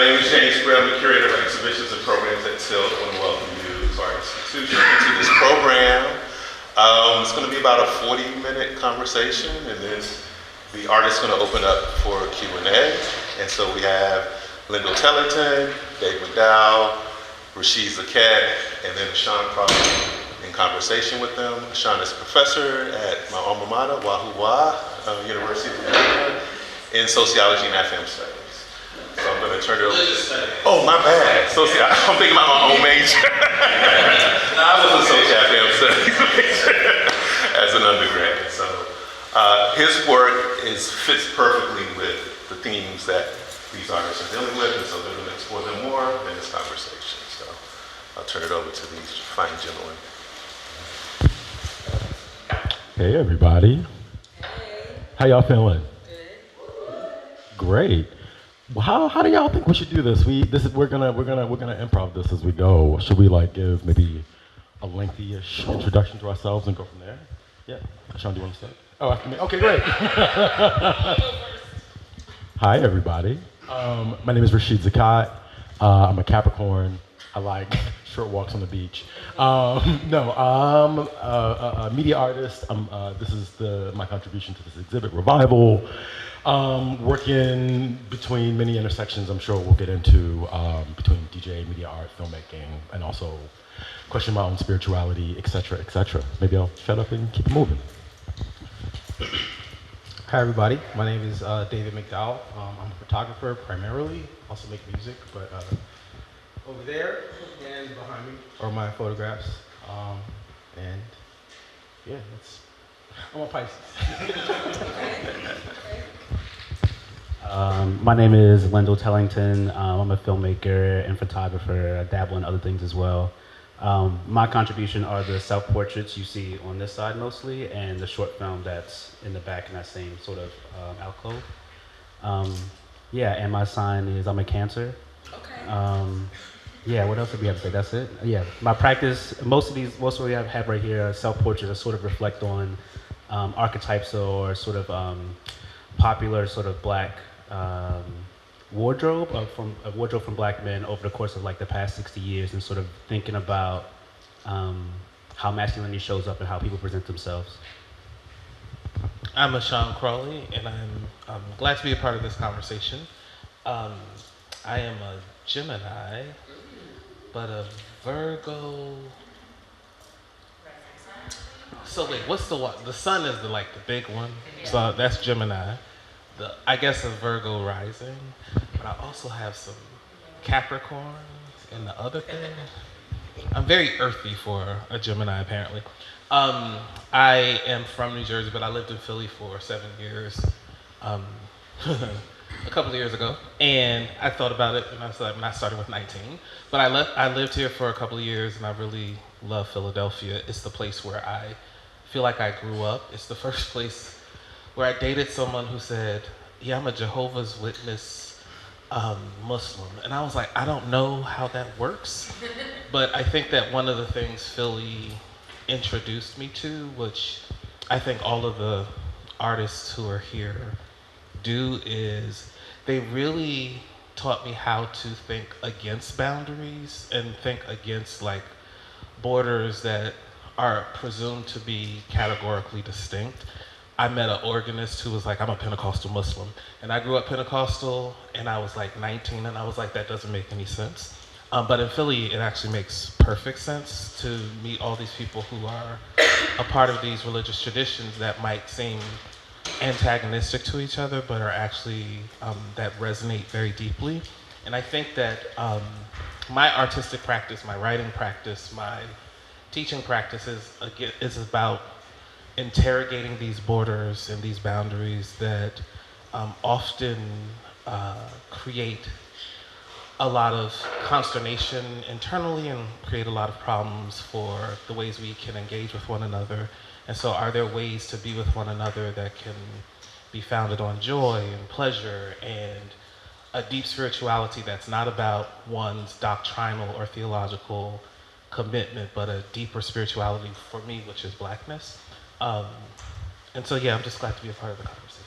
name is James Square. I'm the curator of exhibitions and programs at TILT. I want to welcome you to our institution to this program. It's going to be about a 40-minute conversation, and then the artist's going to open up for a Q&A. And so we have Lendl Tellington, David McDowell, Rashid Zakat, and then Ashon Crawley in conversation with them. Ashon is a professor at my alma mater, University of Virginia, in sociology and African studies. So I'm going to turn it over. Oh, my bad. I'm thinking about my own major. I was a social African studies major as an undergrad. So his work fits perfectly with the themes that these artists are dealing with, and so they're going to explore them more in this conversation. So I'll turn it over to these fine gentlemen. Hey, everybody. Hey. How y'all feeling? Good. Great. Well, how do y'all think we should do this? We're gonna improv this as we go. Should we give maybe a lengthy-ish introduction to ourselves and go from there? Yeah. Ashon, do you want to start? Oh, after me. Okay, great. Hi, everybody. My name is Rashid Zakat. I'm a Capricorn. I like short walks on the beach. I'm a media artist. This is my contribution to this exhibit, Revival. Working between many intersections, I'm sure we'll get into, between DJ, media art, filmmaking, and also question my own spirituality, et cetera, et cetera. Maybe I'll shut up and keep it moving. Hi everybody, my name is David McDowell. I'm a photographer primarily, also make music, but over there and behind me are my photographs. And yeah, I'm a Pisces. My name is Lendl Tellington. I'm a filmmaker and photographer. I dabble in other things as well. My contribution are the self-portraits you see on this side mostly, and the short film that's in the back in that same sort of alcove. And my sign is I'm a Cancer. Okay. What else did we have to say? That's it? Yeah, my practice, most of what we have right here are self-portraits that sort of reflect on archetypes or sort of popular sort of black wardrobe from black men over the course of the past 60 years, and sort of thinking about how masculinity shows up and how people present themselves. I'm Ashon Crawley, and I'm glad to be a part of this conversation. I am a Gemini, but a Virgo. So wait, what's the one? The sun is the big one, so that's Gemini. I guess a Virgo rising, but I also have some Capricorns in the other thing. I'm very earthy for a Gemini, apparently. I am from New Jersey, but I lived in Philly for 7 years, a couple of years ago, and I thought about it, and I started with 19. But I lived here for a couple of years, and I really love Philadelphia. It's the place where I feel like I grew up. It's the first place where I dated someone who said, yeah, I'm a Jehovah's Witness Muslim. And I was like, I don't know how that works. But I think that one of the things Philly introduced me to, which I think all of the artists who are here do, is they really taught me how to think against boundaries and think against borders that are presumed to be categorically distinct. I met an organist who was like, I'm a Pentecostal Muslim. And I grew up Pentecostal, and I was 19, and I was like, that doesn't make any sense. But in Philly, it actually makes perfect sense to meet all these people who are a part of these religious traditions that might seem antagonistic to each other, but are actually, that resonate very deeply. And I think that my artistic practice, my writing practice, my teaching practice is about interrogating these borders and these boundaries that often create a lot of consternation internally and create a lot of problems for the ways we can engage with one another. And so are there ways to be with one another that can be founded on joy and pleasure and a deep spirituality that's not about one's doctrinal or theological commitment, but a deeper spirituality for me, which is Blackness. And so, yeah, I'm just glad to be a part of the conversation.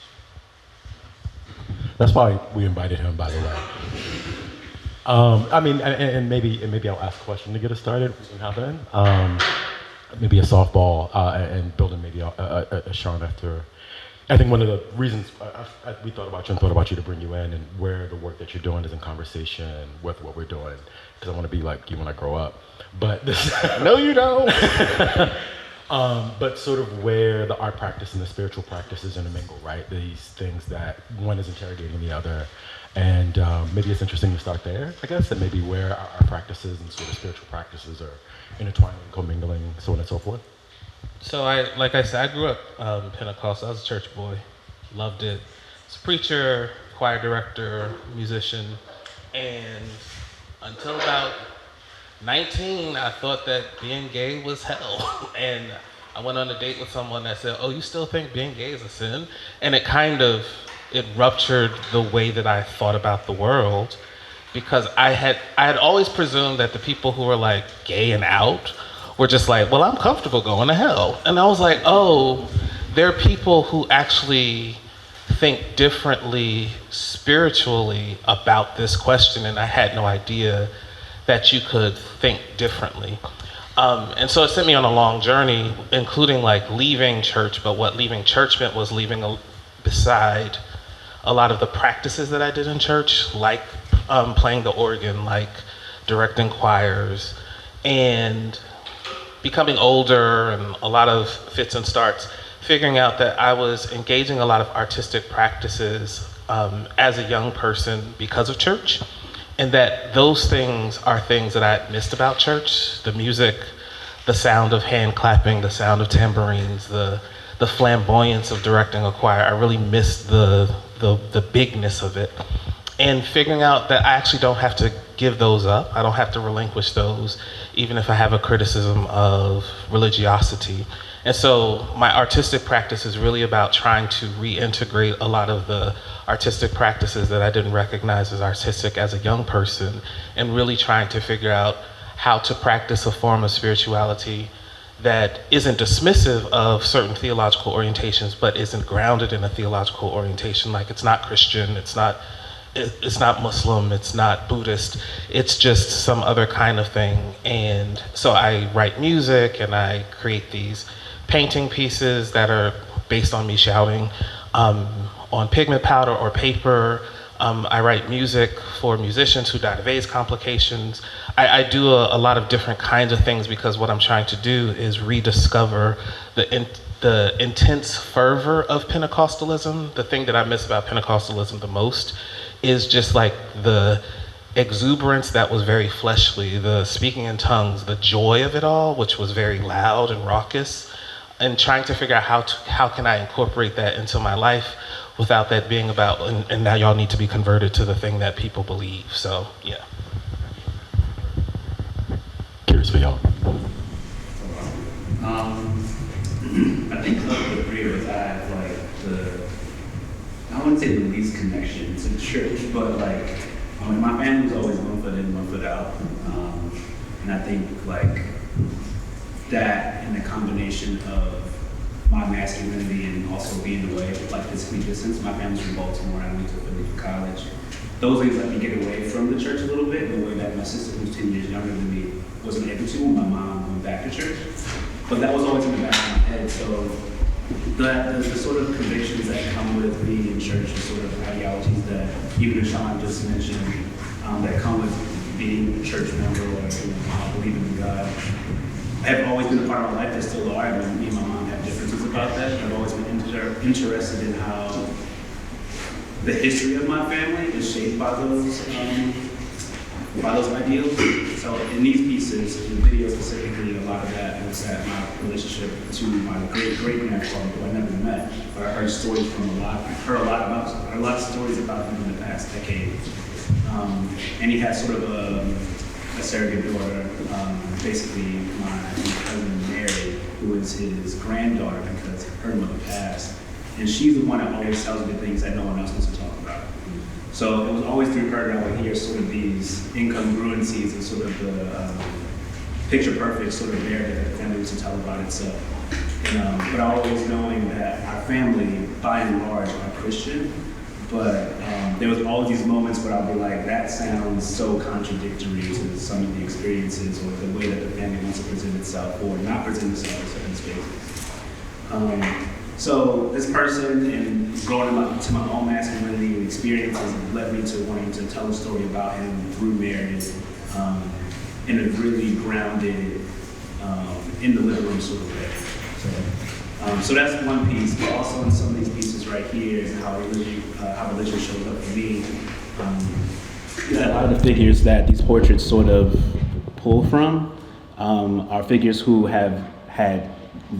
That's why we invited him, by the way. I mean, and maybe I'll ask a question to get us started. We can hop in. Maybe a softball and building maybe a Sean after. I think one of the reasons we thought about you and thought about you to bring you in and where the work that you're doing is in conversation with what we're doing, because I want to be like you when I grow up. But this, no, you don't. But sort of where the art practice and the spiritual practices intermingle, right? These things that one is interrogating the other. And maybe it's interesting to start there, I guess, and maybe where our practices and sort of spiritual practices are intertwining, commingling, so on and so forth. So like I said, I grew up Pentecostal. I was a church boy, loved it. I was a preacher, choir director, musician, and until about 19, I thought that being gay was hell. And I went on a date with someone that said, "Oh, you still think being gay is a sin?" And it ruptured the way that I thought about the world, because I had always presumed that the people who were like gay and out were just like, well, I'm comfortable going to hell. And I was like, oh, there are people who actually think differently spiritually about this question, and I had no idea that you could think differently. And so it sent me on a long journey, including like leaving church, but what leaving church meant was leaving beside a lot of the practices that I did in church, like playing the organ, like directing choirs, and becoming older and a lot of fits and starts, figuring out that I was engaging a lot of artistic practices as a young person because of church, and that those things are things that I had missed about church. The music, the sound of hand clapping, the sound of tambourines, the flamboyance of directing a choir. I really missed the bigness of it. And figuring out that I actually don't have to give those up. I don't have to relinquish those, even if I have a criticism of religiosity. And so my artistic practice is really about trying to reintegrate a lot of the artistic practices that I didn't recognize as artistic as a young person, and really trying to figure out how to practice a form of spirituality that isn't dismissive of certain theological orientations, but isn't grounded in a theological orientation. Like, it's not Christian, it's not Muslim, it's not Buddhist, it's just some other kind of thing. And so I write music and I create these painting pieces that are based on me shouting on pigment powder or paper. I write music for musicians who died of AIDS complications. I do a lot of different kinds of things, because what I'm trying to do is rediscover the intense fervor of Pentecostalism. The thing that I miss about Pentecostalism the most is just like the exuberance that was very fleshly, the speaking in tongues, the joy of it all, which was very loud and raucous, and trying to figure out how can I incorporate that into my life without that being about, and now y'all need to be converted to the thing that people believe. So, yeah. Curious for y'all. I think of the three of us, I have like I wouldn't say the least connection to the church, but like, my family was always one foot in, one foot out. And I think like that, and the combination of my masculinity and also being away, like physically distance. My family's from Baltimore, I went to Philly for college. Those things let me get away from the church a little bit, in a way that my sister, who's 10 years younger than me, wasn't able to when my mom went back to church. But that was always in the back of my head. So the sort of convictions that come with being in church, the sort of ideologies that even Ashon just mentioned, that come with being a church member or believing in God, have always been a part of my life. They still are. I mean, me and my mom have differences about that. I've always been interested in how the history of my family is shaped by those ideals. So in these pieces, in the video specifically, a lot of that looks at my relationship to my great-great-grandfather, who I never met, but I heard stories from I've heard a lot of stories about him in the past decade. And he had sort of a surrogate daughter, basically my cousin Mary, who is his granddaughter because her mother passed. And she's the one that always tells me the things that no one else wants to talk about. So it was always through her that I would hear sort of these incongruencies and sort of the picture perfect sort of narrative that the family used to tell about itself. And, but always knowing that our family, by and large, are Christian, but there was always these moments where I'd be like, that sounds so contradictory to some of the experiences or the way that the family wants to present itself or not present itself in certain spaces. So this person and growing up to my own masculinity and experiences led me to wanting to tell a story about him through marriage in a really grounded, in the living room sort of way. So that's one piece, but also in some of these pieces right here is how religion shows up for me. A lot of the figures that these portraits sort of pull from are figures who have had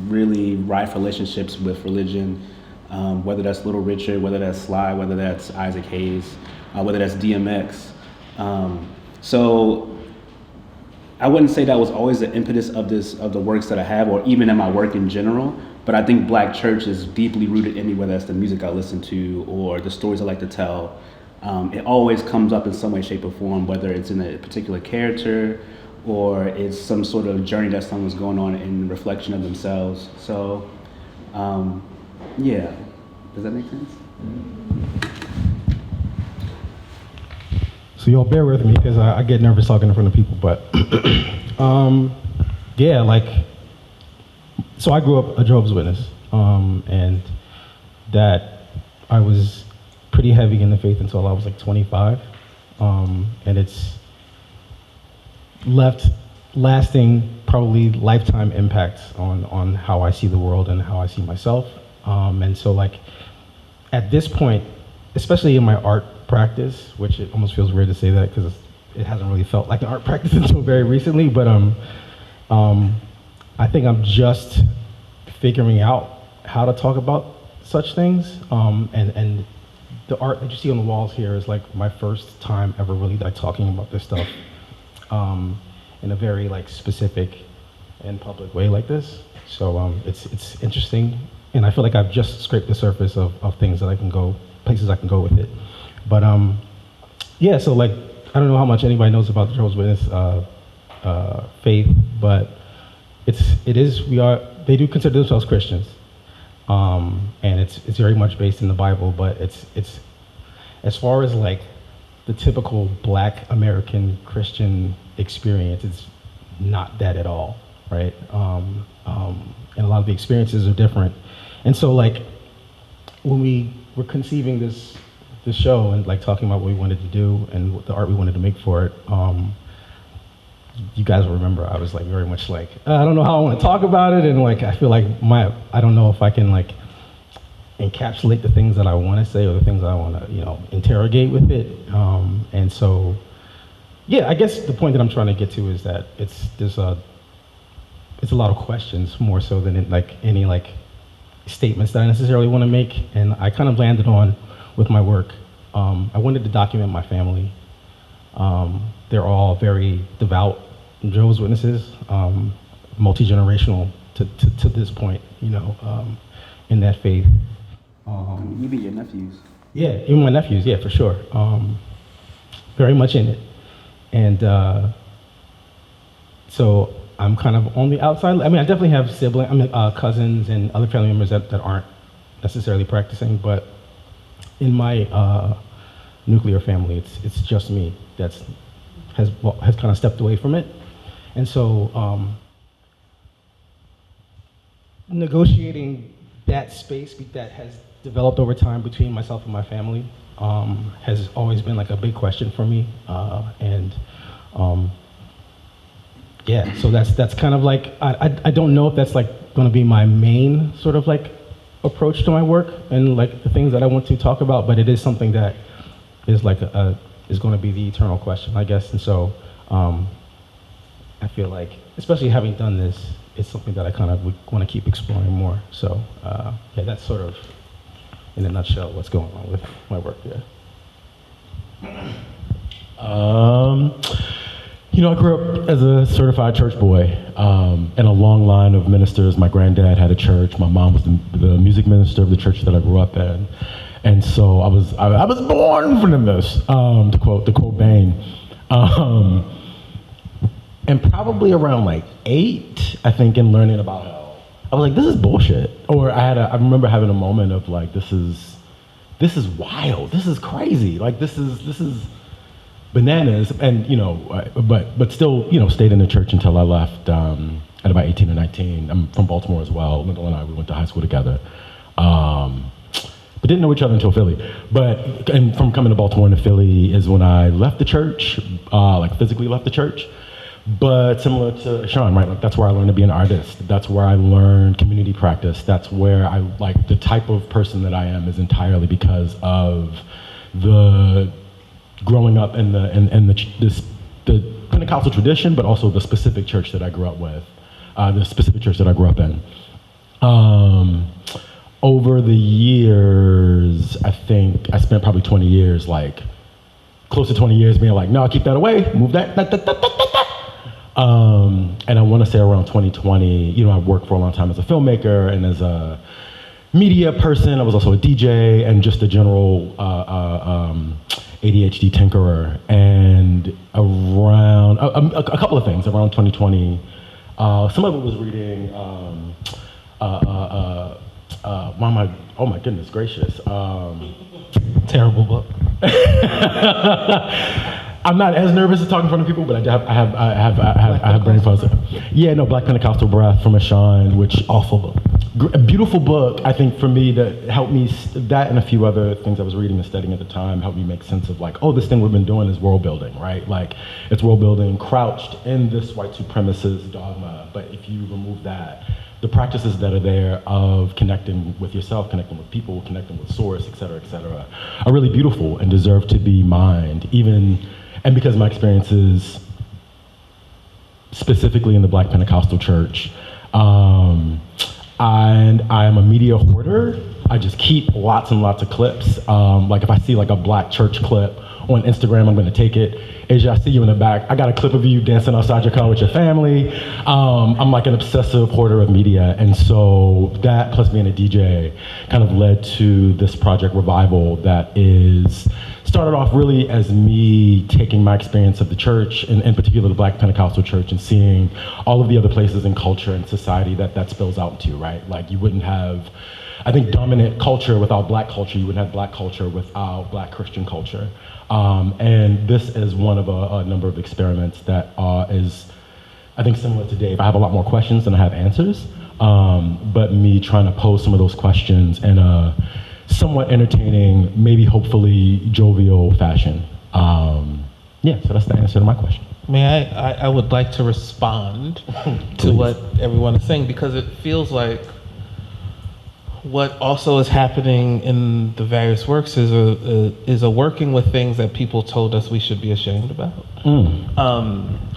really rife relationships with religion, whether that's Little Richard, whether that's Sly, whether that's Isaac Hayes, whether that's DMX. So I wouldn't say that was always the impetus of the works that I have, or even in my work in general. But I think Black church is deeply rooted in me, whether that's the music I listen to or the stories I like to tell. It always comes up in some way, shape, or form, whether it's in a particular character or it's some sort of journey that someone's going on in reflection of themselves. So, yeah. Does that make sense? So y'all bear with me because I get nervous talking in front of people, but yeah, like, so I grew up a Jehovah's Witness, and that I was pretty heavy in the faith until I was like 25, and it's left lasting, probably lifetime impacts on how I see the world and how I see myself. And so like, at this point, especially in my art practice, which it almost feels weird to say that because it hasn't really felt like an art practice until very recently, but I think I'm just figuring out how to talk about such things, and the art that you see on the walls here is like my first time ever really like talking about this stuff in a very like specific and public way like this. So it's interesting, and I feel like I've just scraped the surface of things that I can go, places I can go with it. But yeah, so like, I don't know how much anybody knows about the Jehovah's Witness faith, but they do consider themselves Christians, and it's very much based in the Bible. But it's as far as like the typical Black American Christian experience, it's not that at all, right? And a lot of the experiences are different. And so like, when we were conceiving this show and like talking about what we wanted to do and what the art we wanted to make for it, you guys will remember I was like very much like, I don't know how I want to talk about it, and like I feel like I don't know if I can like encapsulate the things that I want to say or the things that I want to interrogate with it. And so yeah, I guess the point that I'm trying to get to is that it's a lot of questions more so than any like statements that I necessarily want to make, and I kind of landed on with my work. I wanted to document my family. They're all very devout Jehovah's Witnesses, multi-generational to this point, in that faith. Even your nephews. Yeah, even my nephews, yeah, for sure. Very much in it. And so I'm kind of on the outside. I mean, I definitely have cousins and other family members that aren't necessarily practicing, but in my nuclear family, it's just me has kind of stepped away from it. And so negotiating that space that has developed over time between myself and my family has always been like a big question for me. Yeah, so that's kind of like, I don't know if that's like gonna be my main sort of like approach to my work and like the things that I want to talk about, but it is something that is like is going to be the eternal question, I guess. And so I feel like, especially having done this, it's something that I kind of would want to keep exploring more. So yeah, that's sort of in a nutshell what's going on with my work. Yeah. I grew up as a certified church boy in a long line of ministers. My granddad had a church. My mom was the music minister of the church that I grew up in. And so I was born from this, to quote Bain. And probably around like 8, I think, in learning about hell, I was like, this is bullshit. Or I remember having a moment of like, this is this is wild, this is crazy, like this is bananas, and but still, stayed in the church until I left at about 18 or 19. I'm from Baltimore as well. Lendl and I, we went to high school together. But didn't know each other until Philly. And from coming to Baltimore into Philly is when I left the church, like physically left the church. But similar to Ashon, right? Like that's where I learned to be an artist. That's where I learned community practice. That's where I like the type of person that I am is entirely because of the growing up in the Pentecostal tradition, but also the specific church that I grew up with, the specific church that I grew up in. Over the years, I think I spent probably 20 years, like close to 20 years being like, no, keep that away, move that. And I want to say around 2020, I worked for a long time as a filmmaker and as a media person. I was also a DJ and just a general ADHD tinkerer. And around a couple of things around 2020, some of it was reading. Oh my goodness gracious! Terrible book. I'm not as nervous as talking in front of people, but I have brain fuzz. Yeah, no, Blackpentecostal Breath from Ashon, which Awful book. a beautiful book. I think for me that helped me, that and a few other things I was reading and studying at the time helped me make sense of like, oh, this thing we've been doing is world building, right? Like it's world building crouched in this white supremacist dogma, but if you remove that, the practices that are there of connecting with yourself, connecting with people, connecting with source, et cetera, are really beautiful and deserve to be mined, and because my experiences specifically in the Black Pentecostal Church, and I am a media hoarder. I just keep lots and lots of clips. Like if I see like a Black church clip on Instagram, I'm gonna take it. Asia, I see you in the back. I got a clip of you dancing outside your car with your family. I'm like an obsessive hoarder of media. And so that plus being a DJ kind of led to this project Revival that started off really as me taking my experience of the church, and in particular the Black Pentecostal church, and seeing all of the other places in culture and society that spills out into, right? Like you wouldn't have, I think, dominant culture without Black culture. You wouldn't have Black culture without Black Christian culture. And this is one of a number of experiments that is, I think, similar to Dave. I have a lot more questions than I have answers, but me trying to pose some of those questions in a somewhat entertaining, maybe hopefully jovial fashion. Yeah, so that's the answer to my question. I would like to respond to what everyone is saying, because it feels like what also is happening in the various works is a working with things that people told us we should be ashamed about.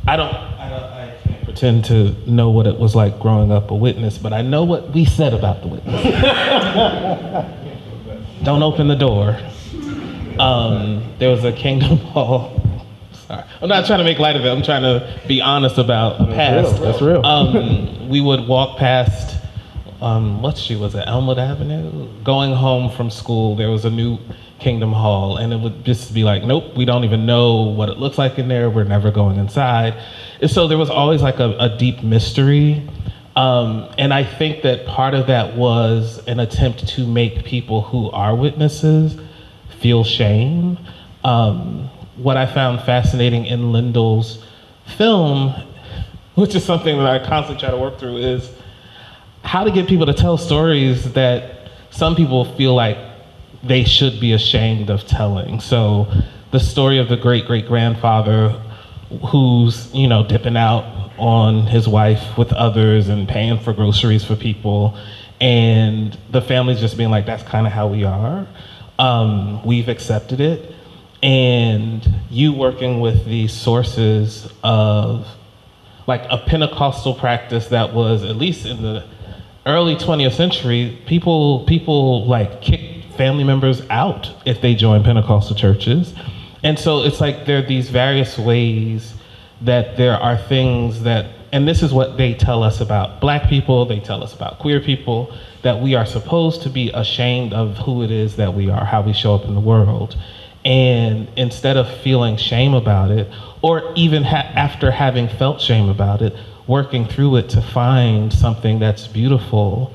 I can't pretend to know what it was like growing up a witness, but I know what we said about the witness. Don't open the door. There was a Kingdom Hall. Sorry, I'm not trying to make light of it. I'm trying to be honest about the past. That's real. We would walk past. What street was it? Elmwood Avenue? Going home from school, there was a new Kingdom Hall, and it would just be like, nope, we don't even know what it looks like in there. We're never going inside. And so there was always like a deep mystery. And I think that part of that was an attempt to make people who are witnesses feel shame. What I found fascinating in Lendl's film, which is something that I constantly try to work through, is how to get people to tell stories that some people feel like they should be ashamed of telling. So the story of the great-great-grandfather who's, dipping out on his wife with others and paying for groceries for people, and the family's just being like, that's kind of how we are. We've accepted it. And you working with these sources of like a Pentecostal practice that was, at least in the early 20th century, people like kicked family members out if they joined Pentecostal churches. And so it's like there are these various ways that there are things that, and this is what they tell us about Black people, they tell us about queer people, that we are supposed to be ashamed of who it is that we are, how we show up in the world. And instead of feeling shame about it, or even after having felt shame about it, working through it to find something that's beautiful,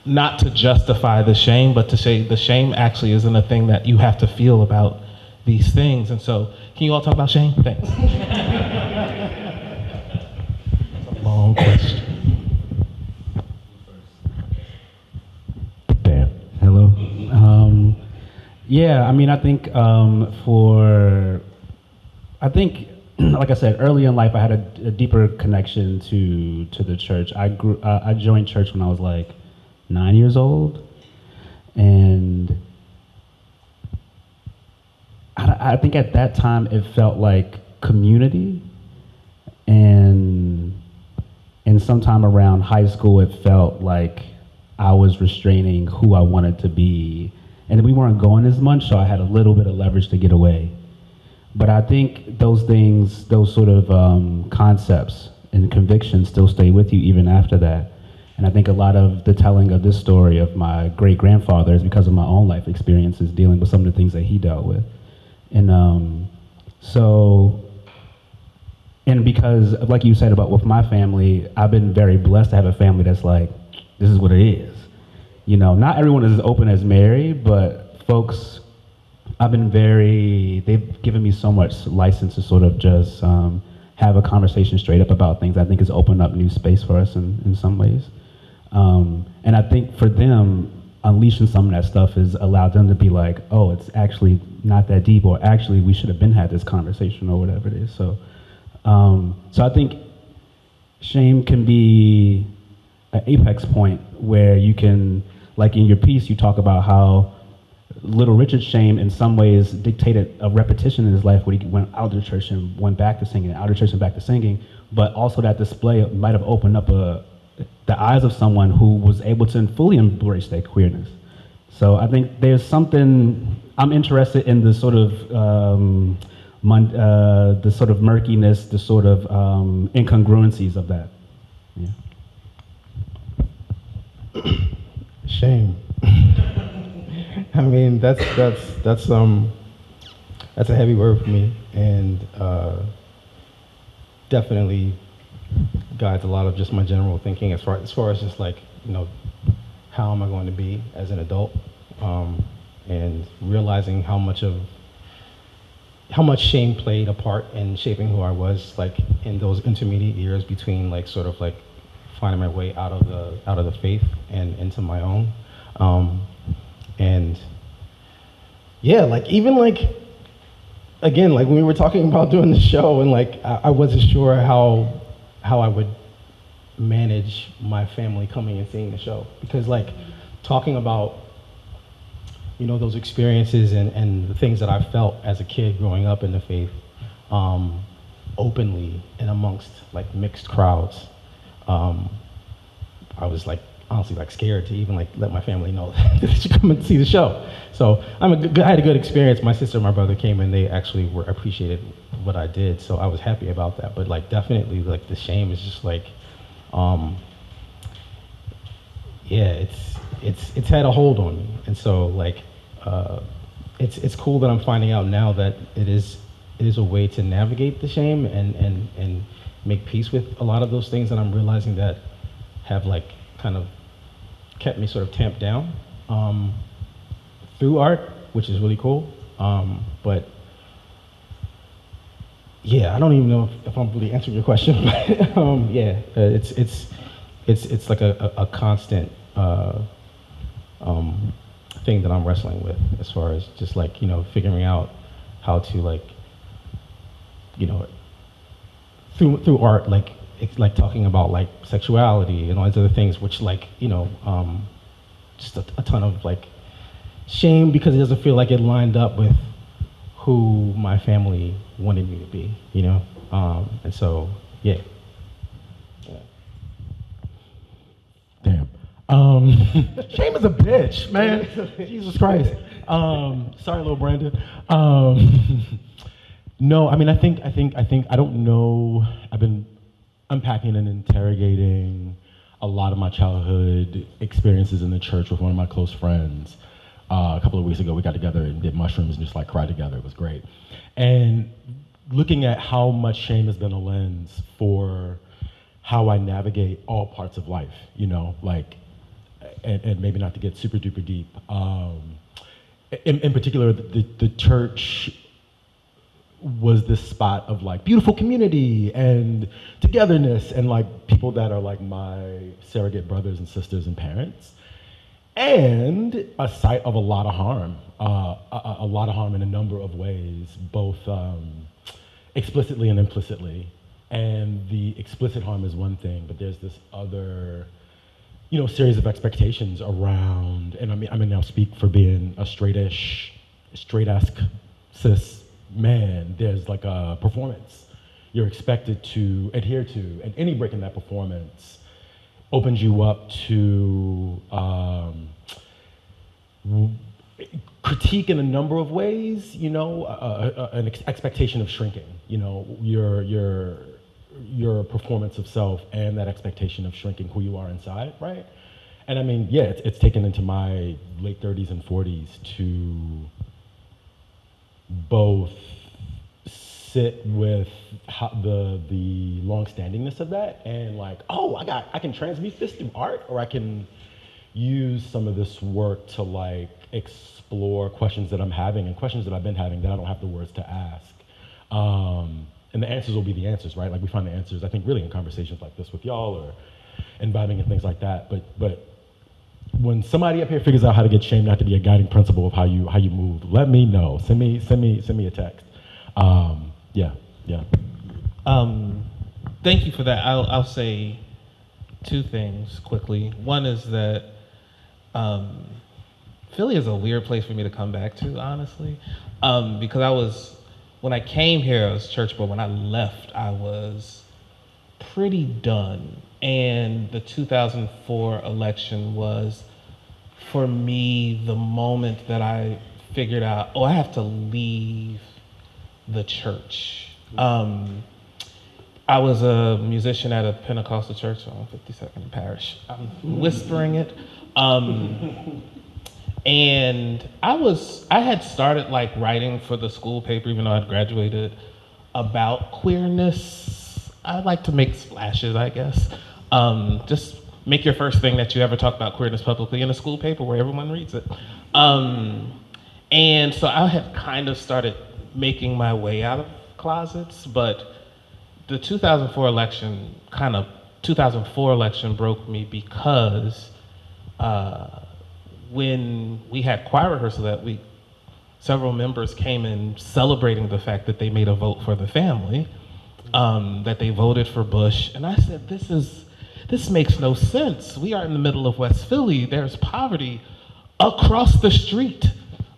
not to justify the shame, but to say the shame actually isn't a thing that you have to feel about these things. And so, can you all talk about shame? Thanks. That's a long question. Damn. Hello. Yeah, I mean, I think like I said, early in life, I had a deeper connection to the church. I joined church when I was like 9 years old, and I think at that time it felt like community, and sometime around high school, it felt like I was restraining who I wanted to be. And we weren't going as much, so I had a little bit of leverage to get away. But I think those things, those sort of concepts and convictions still stay with you even after that. And I think a lot of the telling of this story of my great-grandfather is because of my own life experiences dealing with some of the things that he dealt with. And because, like you said about with my family, I've been very blessed to have a family that's like, this is what it is. You know, not everyone is as open as Mary, but folks, they've given me so much license to sort of just have a conversation straight up about things. I think it's opened up new space for us in some ways. And I think for them, unleashing some of that stuff has allowed them to be like, oh, it's actually not that deep, or actually we should have been had this conversation, or whatever it is. So I think shame can be an apex point where you can, like in your piece, you talk about how Little Richard's shame in some ways dictated a repetition in his life where he went out of the church and went back to singing, out of church and back to singing, but also that display might have opened up the eyes of someone who was able to fully embrace their queerness. So I think there's something, I'm interested in the sort of murkiness, the sort of incongruencies of that. Yeah. Shame. I mean, that's a heavy word for me, and definitely guides a lot of just my general thinking as far as just like, you know, how am I going to be as an adult, and realizing how much shame played a part in shaping who I was, like in those intermediate years between like sort of like finding my way out of the faith and into my own. And yeah, like even like, again, like when we were talking about doing the show, and like I wasn't sure how I would manage my family coming and seeing the show, because like talking about, you know, those experiences and the things that I felt as a kid growing up in the faith, openly and amongst like mixed crowds, I was like honestly like scared to even like let my family know that they should come and see the show. So I had a good experience. My sister and my brother came, and they actually appreciated what I did, so I was happy about that. But like definitely like the shame is just like, yeah, it's had a hold on me. And so like it's cool that I'm finding out now that it is a way to navigate the shame and make peace with a lot of those things that I'm realizing that have like kind of kept me sort of tamped down through art, which is really cool. But yeah, I don't even know if I'm really answering your question, but yeah, it's like a constant thing that I'm wrestling with, as far as just like, you know, figuring out how to like, you know, through art, like it's like talking about like sexuality and all these other things, which like, you know, just a ton of like shame, because it doesn't feel like it lined up with who my family wanted me to be, you know? And so, yeah. Damn. Shame is a bitch, man. Jesus Christ. Sorry, little Brandon. No, I mean, I think, I don't know. I've been unpacking and interrogating a lot of my childhood experiences in the church with one of my close friends. A couple of weeks ago, we got together and did mushrooms and just like cried together. It was great. And looking at how much shame has been a lens for how I navigate all parts of life, you know, like and maybe not to get super duper deep. In particular, the church was this spot of like beautiful community and togetherness and like people that are like my surrogate brothers and sisters and parents, and a site of a lot of harm, a lot of harm in a number of ways, both explicitly and implicitly. And the explicit harm is one thing, but there's this other, series of expectations around, and I mean now speak for being a straight-esque cis man. There's like a performance you're expected to adhere to, and any break in that performance opens you up to critique in a number of ways, an expectation of shrinking, your performance of self and that expectation of shrinking who you are inside, right? And I mean, yeah, it's taken into my late 30s and 40s to both sit with the long-standingness of that and like, oh, I can transmute this through art, or I can use some of this work to like explore questions that I'm having and questions that I've been having that I don't have the words to ask. And the answers will be the answers, right? Like we find the answers, I think, really in conversations like this with y'all or in vibing and things like that. But when somebody up here figures out how to get shame not to be a guiding principle of how you move, let me know. Send me a text. Yeah. Thank you for that. I'll say two things quickly. One is that Philly is a weird place for me to come back to, honestly, because when I came here, I was church boy. When I left, I was pretty done. And the 2004 election was, for me, the moment that I figured out, I have to leave the church. I was a musician at a Pentecostal church on 52nd Parish. I'm whispering it. And I had started like writing for the school paper, even though I'd graduated, about queerness. I like to make splashes, I guess. Just make your first thing that you ever talk about queerness publicly in a school paper where everyone reads it. And so I had kind of started making my way out of closets, but the 2004 election broke me because when we had choir rehearsal that week, several members came in celebrating the fact that they made a vote for the family, that they voted for Bush. And I said, this makes no sense. We are in the middle of West Philly. There's poverty across the street,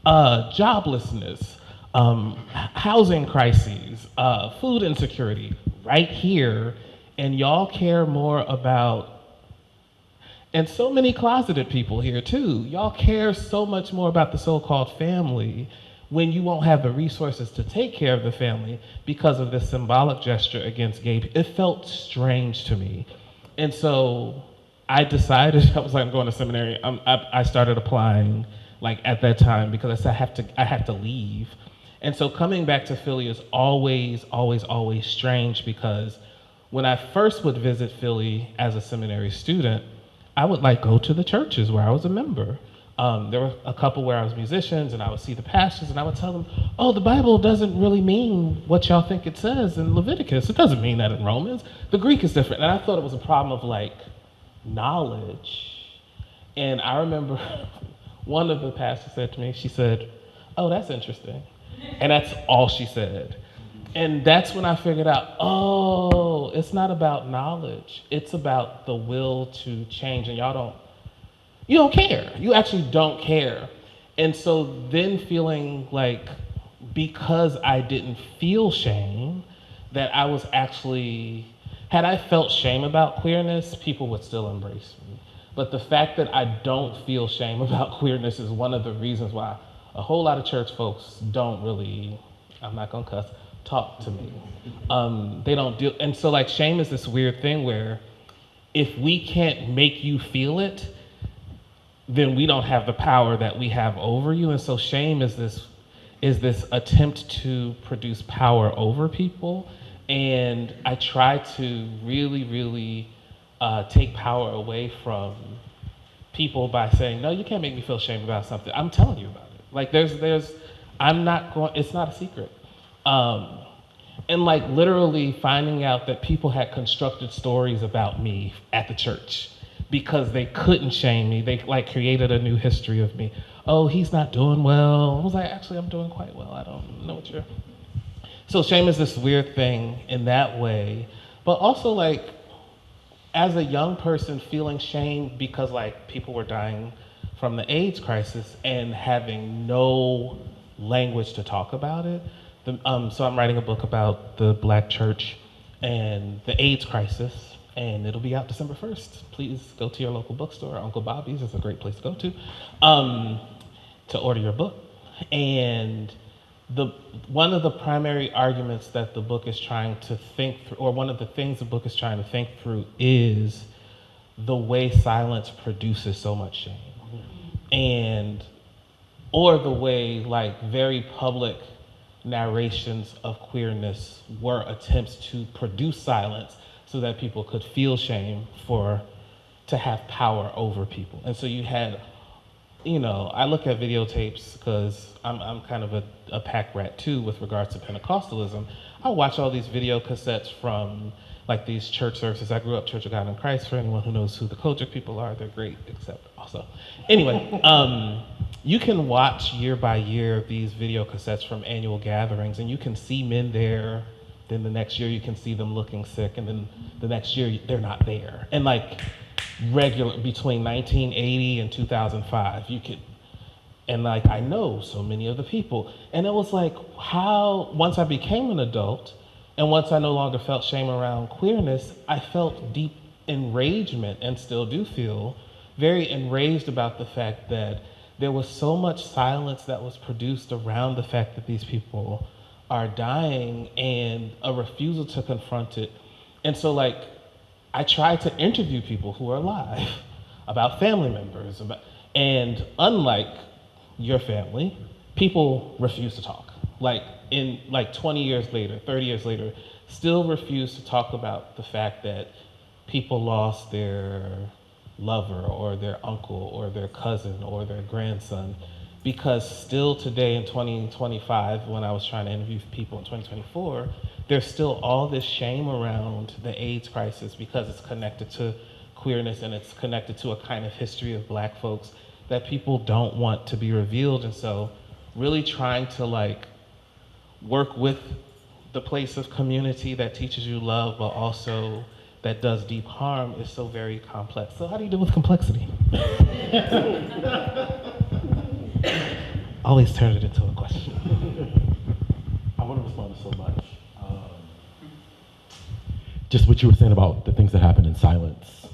joblessness, housing crises, food insecurity right here. And y'all care more about, and so many closeted people here too, y'all care so much more about the so-called family when you won't have the resources to take care of the family because of this symbolic gesture against gay people. It felt strange to me. And so I decided, I was like, I'm going to seminary. I started applying like at that time because I said I have to leave. And so coming back to Philly is always, always, always strange, because when I first would visit Philly as a seminary student, I would like go to the churches where I was a member. There were a couple where I was musicians, and I would see the pastors, and I would tell them, the Bible doesn't really mean what y'all think it says in Leviticus. It doesn't mean that in Romans. The Greek is different. And I thought it was a problem of like knowledge. And I remember one of the pastors said to me, she said, "Oh, that's interesting." And that's all she said. And that's when I figured out, it's not about knowledge. It's about the will to change. And you don't care. You actually don't care. And so then feeling like, because I didn't feel shame, that I was actually, had I felt shame about queerness, people would still embrace me. But the fact that I don't feel shame about queerness is one of the reasons why a whole lot of church folks don't really, I'm not gonna cuss, talk to me. They don't deal, and so like shame is this weird thing where if we can't make you feel it, then we don't have the power that we have over you. And so shame is this attempt to produce power over people. And I try to really, really take power away from people by saying, no, you can't make me feel shame about something. I'm telling you about it. Like I'm not going, it's not a secret. And like literally finding out that people had constructed stories about me at the church because they couldn't shame me. They like created a new history of me. Oh, he's not doing well. I was like, actually, I'm doing quite well. I don't know what you're. So shame is this weird thing in that way, but also like, as a young person feeling shame because like people were dying from the AIDS crisis and having no language to talk about it. So I'm writing a book about the Black church and the AIDS crisis, and it'll be out December 1st. Please go to your local bookstore. Uncle Bobby's is a great place to go to order your book. And one of the primary arguments that the book is trying to think through, or one of the things the book is trying to think through, is the way silence produces so much shame. Or the way like very public narrations of queerness were attempts to produce silence so that people could feel shame to have power over people. And so you had, I look at videotapes because I'm kind of a pack rat too with regards to Pentecostalism. I watch all these video cassettes from like these church services. I grew up Church of God in Christ. For anyone who knows who the Kojic people are, they're great, except also. Anyway, you can watch year by year these video cassettes from annual gatherings, and you can see men there. Then the next year you can see them looking sick, and then the next year they're not there. And like between 1980 and 2005, and like I know so many of the people. And it was like once I became an adult, and once I no longer felt shame around queerness, I felt deep enragement, and still do feel very enraged about the fact that there was so much silence that was produced around the fact that these people are dying and a refusal to confront it. And so like, I tried to interview people who are alive about family members, and unlike your family, people refuse to talk. Like 20 years later, 30 years later, still refuse to talk about the fact that people lost their lover or their uncle or their cousin or their grandson, because still today in 2025, when I was trying to interview people in 2024, there's still all this shame around the AIDS crisis because it's connected to queerness and it's connected to a kind of history of Black folks that people don't want to be revealed. And so really trying to like work with the place of community that teaches you love, but also that does deep harm is so very complex. So how do you deal with complexity? Always turn it into a question. I want to respond to so much. Just what you were saying about the things that happen in silence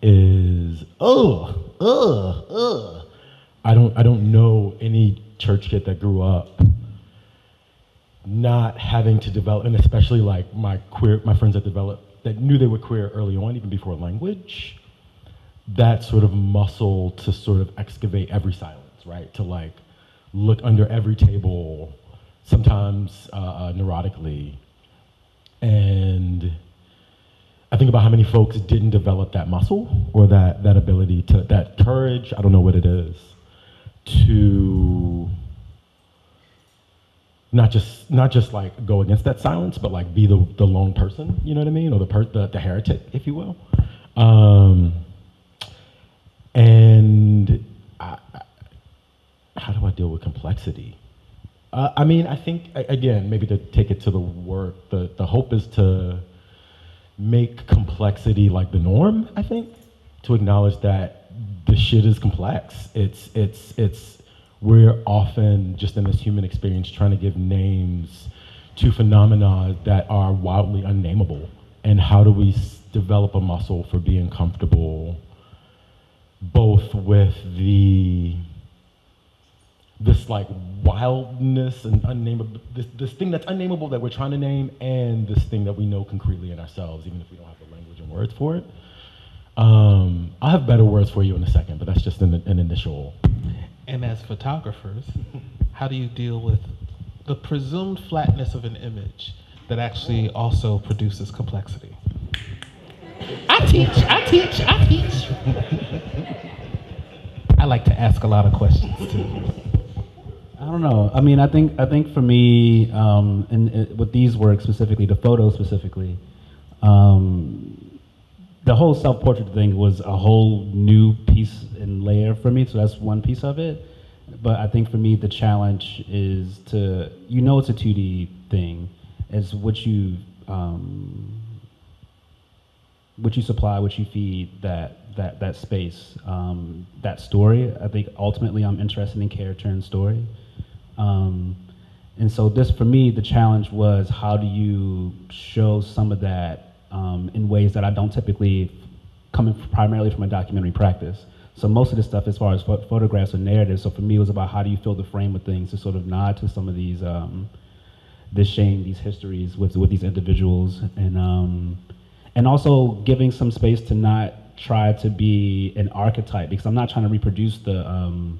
is, I don't know any church kid that grew up not having to develop, and especially like my friends that knew they were queer early on, even before language, that sort of muscle to sort of excavate every silence, right? To like look under every table, sometimes neurotically. And I think about how many folks didn't develop that muscle or that ability to, that courage, I don't know what it is, to not just like go against that silence, but like be the lone person, you know what I mean? Or the heretic, if you will. How do I deal with complexity? I mean, I think, again, maybe to take it to the work, the hope is to make complexity like the norm, I think, to acknowledge that the shit is complex. We're often just in this human experience trying to give names to phenomena that are wildly unnameable. And how do we develop a muscle for being comfortable both with this like wildness and unnameable, this thing that's unnameable that we're trying to name, and this thing that we know concretely in ourselves, even if we don't have the language and words for it. I'll have better words for you in a second, but that's just an initial. And as photographers, how do you deal with the presumed flatness of an image that actually also produces complexity? I teach. I like to ask a lot of questions too. I don't know. I mean, I think for me, with these works specifically, the photos specifically, the whole self-portrait thing was a whole new piece and layer for me. So that's one piece of it. But I think for me, the challenge is to, it's a 2D thing, is what you supply, what you feed that space, that story. I think ultimately I'm interested in character and story. And so this, for me, the challenge was, how do you show some of that in ways that I don't typically, coming primarily from a documentary practice. So most of the stuff as far as photographs or narratives, so for me it was about how do you fill the frame with things to sort of nod to some of these, this shame, these histories with these individuals, and also giving some space to not try to be an archetype, because I'm not trying to reproduce the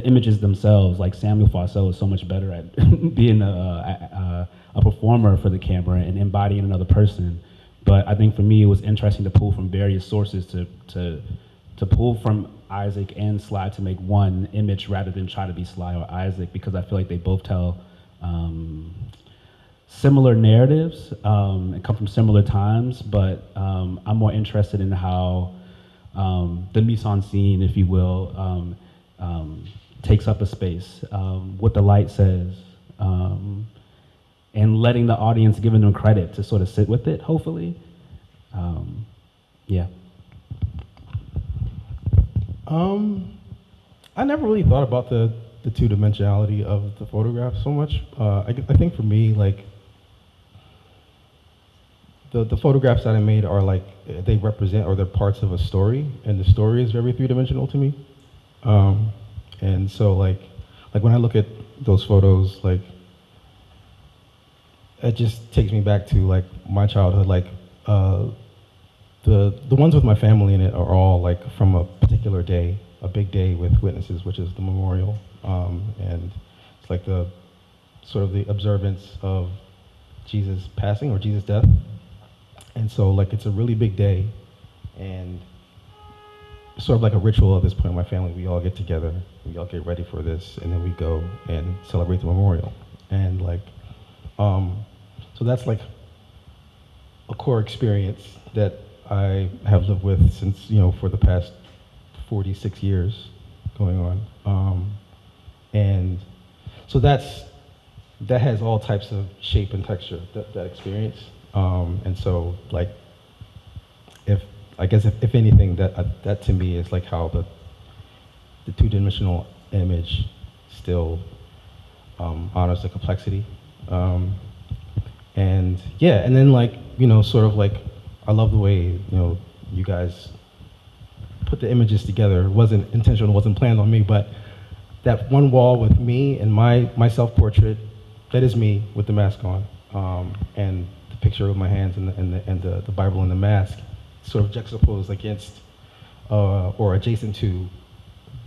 images themselves. Like Samuel Fosseau is so much better at being a performer for the camera and embodying another person. But I think for me, it was interesting to pull from various sources to pull from Isaac and Sly to make one image rather than try to be Sly or Isaac, because I feel like they both tell similar narratives and come from similar times, but I'm more interested in how the mise-en-scene, if you will, takes up a space, what the light says, and letting the audience, giving them credit to sort of sit with it, hopefully. Yeah. I never really thought about the two-dimensionality of the photograph so much. I think for me, like, the photographs that I made are like, they represent, or they're parts of a story, and the story is very three-dimensional to me. And so like when I look at those photos, like, it just takes me back to like my childhood. Like the ones with my family in it are all like from a particular day, a big day with witnesses, which is the memorial, and it's like the sort of the observance of Jesus passing or Jesus' death. And so like it's a really big day, and sort of like a ritual at this point in my family. We all get together, we all get ready for this, and then we go and celebrate the memorial. And like, so that's like a core experience that I have lived with since, for the past 46 years going on. And so that has all types of shape and texture, that experience. And so like, if anything, that to me is like how the two-dimensional image still honors the complexity. And yeah, and then like, sort of like, I love the way, you guys put the images together. It wasn't intentional, it wasn't planned on me, but that one wall with me and my self-portrait, that is me with the mask on, and the picture of my hands and the Bible and the mask, sort of juxtaposed against or adjacent to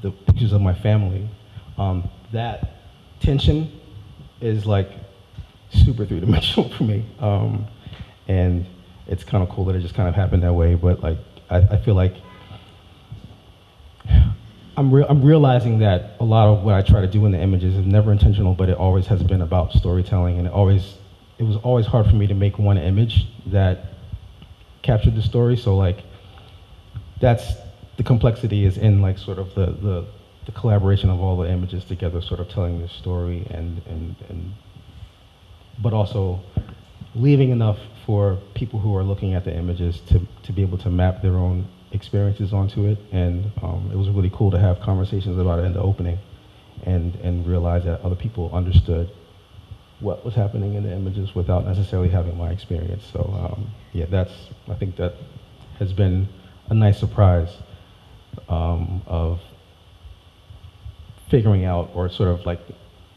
the pictures of my family. That tension is like super three-dimensional for me, and it's kind of cool that it just kind of happened that way. But like, I feel like I'm realizing that a lot of what I try to do in the images is never intentional, but it always has been about storytelling, and it was always hard for me to make one image that captured the story. So like, that's the complexity, is in like sort of the collaboration of all the images together, sort of telling this story, and but also leaving enough for people who are looking at the images to be able to map their own experiences onto it. And it was really cool to have conversations about it in the opening, and realize that other people understood what was happening in the images without necessarily having my experience. So yeah, I think that has been a nice surprise of figuring out, or sort of like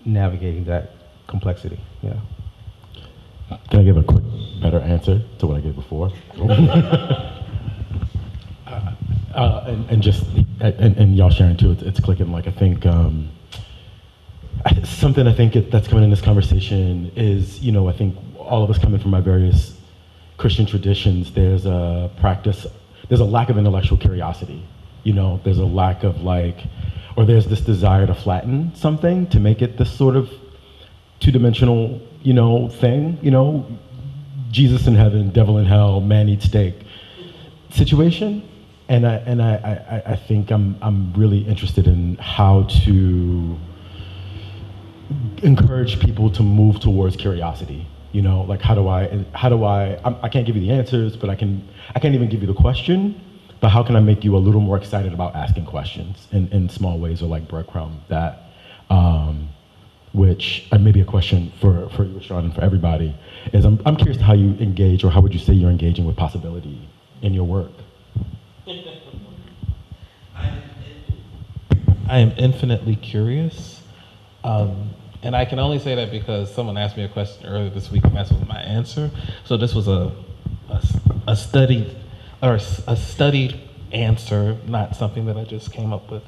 navigating that complexity. Yeah. Can I give a quick, better answer to what I gave before? and y'all sharing too, it's clicking. Like, I think something that's coming in this conversation is, I think all of us coming from our various Christian traditions, there's a lack of intellectual curiosity. You know, there's a lack of like, or there's this desire to flatten something to make it this sort of two-dimensional, you know, thing, you know, Jesus in heaven, devil in hell, man eats steak situation. And I think I'm really interested in how to encourage people to move towards curiosity. You know, like how do I can't give you the answers, but I can't even give you the question, but how can I make you a little more excited about asking questions in small ways, or like breadcrumb that, which may be a question for you, Ashon, and for everybody, is I'm curious to how you engage, or how would you say you're engaging with possibility in your work? I am infinitely curious. And I can only say that because someone asked me a question earlier this week, and that's my answer. So this was a studied answer, not something that I just came up with.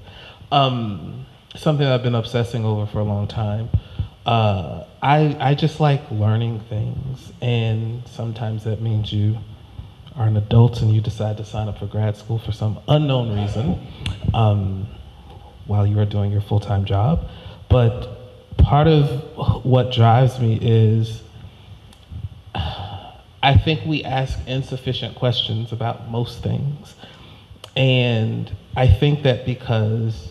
Something I've been obsessing over for a long time. I just like learning things, and sometimes that means you are an adult and you decide to sign up for grad school for some unknown reason while you are doing your full-time job. But part of what drives me is I think we ask insufficient questions about most things. And I think that because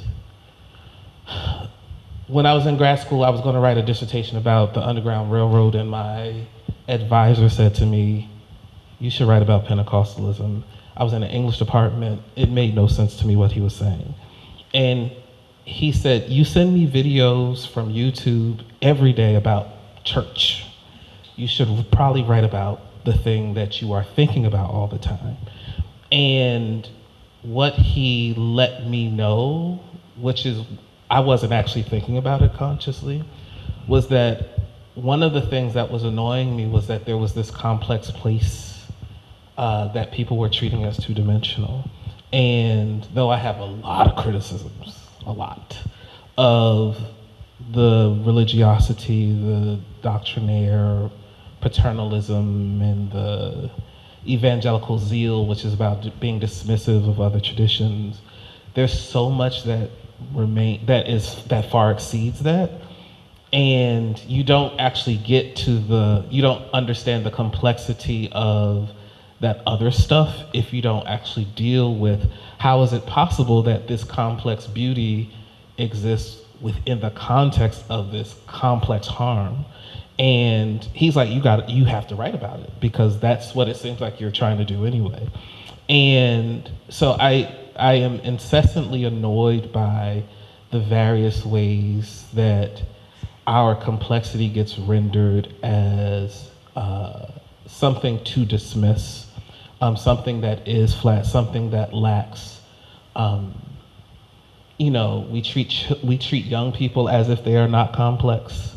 when I was in grad school, I was going to write a dissertation about the Underground Railroad, and my advisor said to me, "You should write about Pentecostalism." I was in an English department. It made no sense to me what he was saying. And he said, "You send me videos from YouTube every day about church. You should probably write about the thing that you are thinking about all the time." And what he let me know, which is, I wasn't actually thinking about it consciously, was that one of the things that was annoying me was that there was this complex place that people were treating as two-dimensional. And though I have a lot of criticisms, a lot, of the religiosity, the doctrinaire paternalism, and the evangelical zeal, which is about being dismissive of other traditions, there's so much that that far exceeds that, and you don't actually get to you don't understand the complexity of that other stuff if you don't actually deal with how is it possible that this complex beauty exists within the context of this complex harm. And he's like, you have to write about it, because that's what it seems like you're trying to do anyway. And so I am incessantly annoyed by the various ways that our complexity gets rendered as something to dismiss, something that is flat, something that lacks. We treat young people as if they are not complex.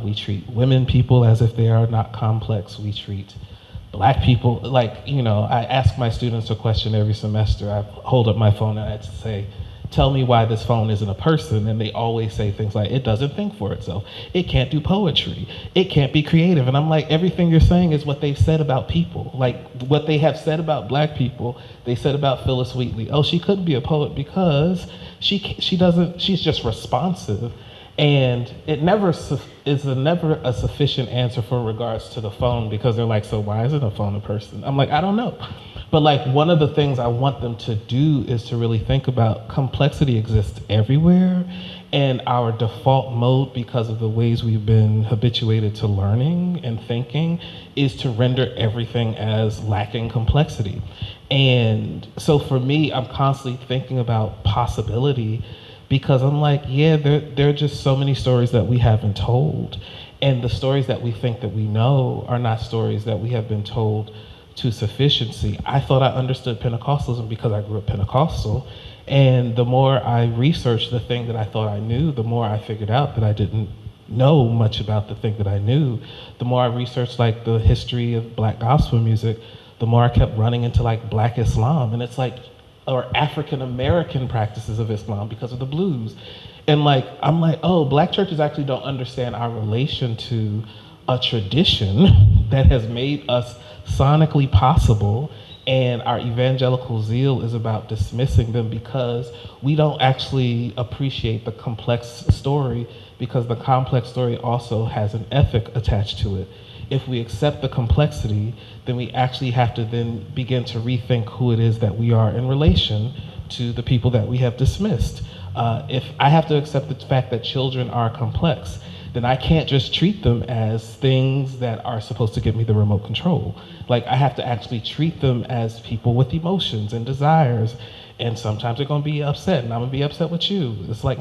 We treat women people as if they are not complex. We treat Black people, I ask my students a question every semester. I hold up my phone and I say, "Tell me why this phone isn't a person," and they always say things like, "It doesn't think for itself. It can't do poetry. It can't be creative." And I'm like, everything you're saying is what they've said about people. Like, what they have said about Black people, they said about Phyllis Wheatley. Oh, she couldn't be a poet because she's just responsive. And it never is never a sufficient answer for regards to the phone, because they're like, "So why isn't a phone a person?" I'm like, I don't know. But one of the things I want them to do is to really think about complexity exists everywhere, and our default mode, because of the ways we've been habituated to learning and thinking, is to render everything as lacking complexity. And so for me, I'm constantly thinking about possibility, because I'm like, yeah, there are just so many stories that we haven't told. And the stories that we think that we know are not stories that we have been told to sufficiency. I thought I understood Pentecostalism because I grew up Pentecostal. And the more I researched the thing that I thought I knew, the more I figured out that I didn't know much about the thing that I knew. The more I researched the history of Black gospel music, the more I kept running into Black Islam. And it's or African American practices of Islam because of the blues. And I'm like, oh, Black churches actually don't understand our relation to a tradition that has made us sonically possible And our evangelical zeal is about dismissing them because we don't actually appreciate the complex story, because the complex story also has an ethic attached to it. If we accept the complexity, then we actually have to then begin to rethink who it is that we are in relation to the people that we have dismissed. If I have to accept the fact that children are complex, then I can't just treat them as things that are supposed to give me the remote control. Like, I have to actually treat them as people with emotions and desires, and sometimes they're gonna be upset, and I'm gonna be upset with you. It's like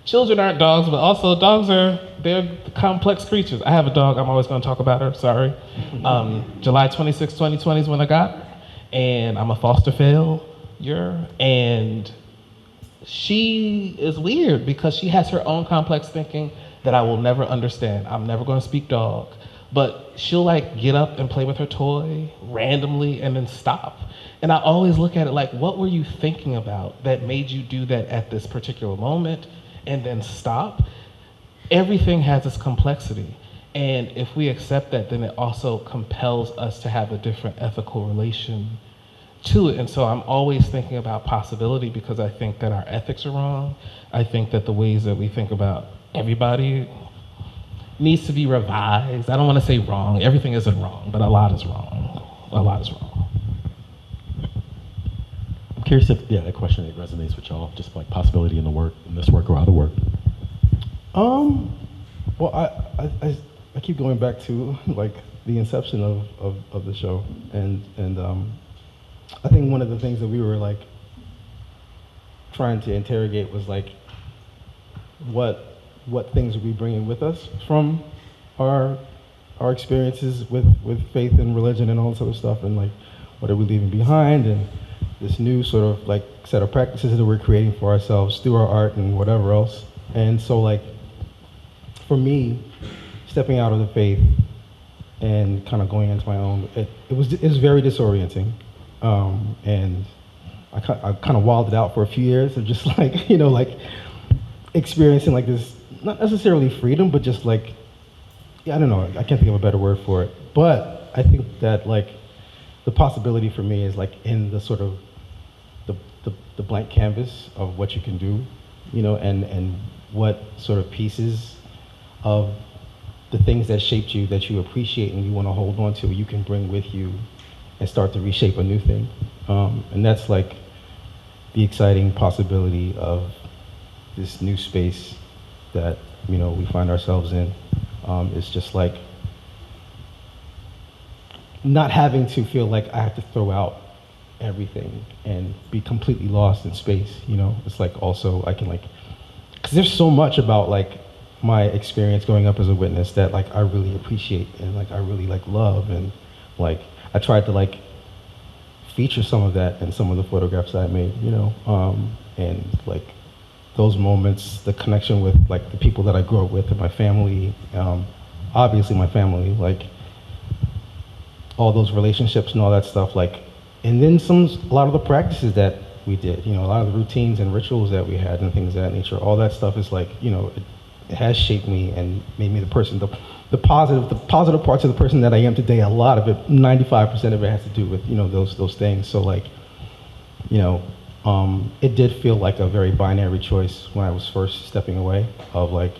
children aren't dogs, but also dogs they're complex creatures. I have a dog, I'm always gonna talk about her, sorry. July 26, 2020 is when I got her, and I'm a foster failure, and she is weird because she has her own complex thinking that I will never understand. I'm never gonna speak dog, but she'll like get up and play with her toy randomly and then stop. And I always look at it like, what were you thinking about that made you do that at this particular moment and then stop? Everything has its complexity. And if we accept that, then it also compels us to have a different ethical relation to it. And so I'm always thinking about possibility, because I think that our ethics are wrong. I think that the ways that we think about everybody needs to be revised. I don't want to say wrong. Everything isn't wrong, but a lot is wrong. A lot is wrong. I'm curious if, that question resonates with y'all, just like possibility in the work, in this work or other work. Well, I keep going back to like the inception of the show, and I think one of the things that we were like trying to interrogate was like what things are we bringing with us from our experiences with faith and religion and all this other stuff, and like what are we leaving behind, and this new sort of like set of practices that we're creating for ourselves through our art and whatever else. And so like for me, stepping out of the faith and kind of going into my own, it was very disorienting. And I kind of wilded out for a few years of just like, like experiencing like this, not necessarily freedom, but just like, I don't know, I can't think of a better word for it. But I think that like the possibility for me is like in the sort of the blank canvas of what you can do, and what sort of pieces of the things that shaped you, that you appreciate and you want to hold on to, you can bring with you and start to reshape a new thing. And that's like the exciting possibility of this new space that, we find ourselves in. It's just like not having to feel like I have to throw out everything and be completely lost in space, It's like also I can like, because there's so much about like my experience growing up as a witness that like I really appreciate and like I really like love, and like I tried to like feature some of that in some of the photographs I made, and like those moments, the connection with like the people that I grew up with and my family, obviously my family, like all those relationships and all that stuff, like, and then a lot of the practices that we did, a lot of the routines and rituals that we had and things of that nature, all that stuff is like, it has shaped me and made me the person, the positive parts of the person that I am today. A lot of it, 95% of it has to do with, those things. So like, it did feel like a very binary choice when I was first stepping away of like,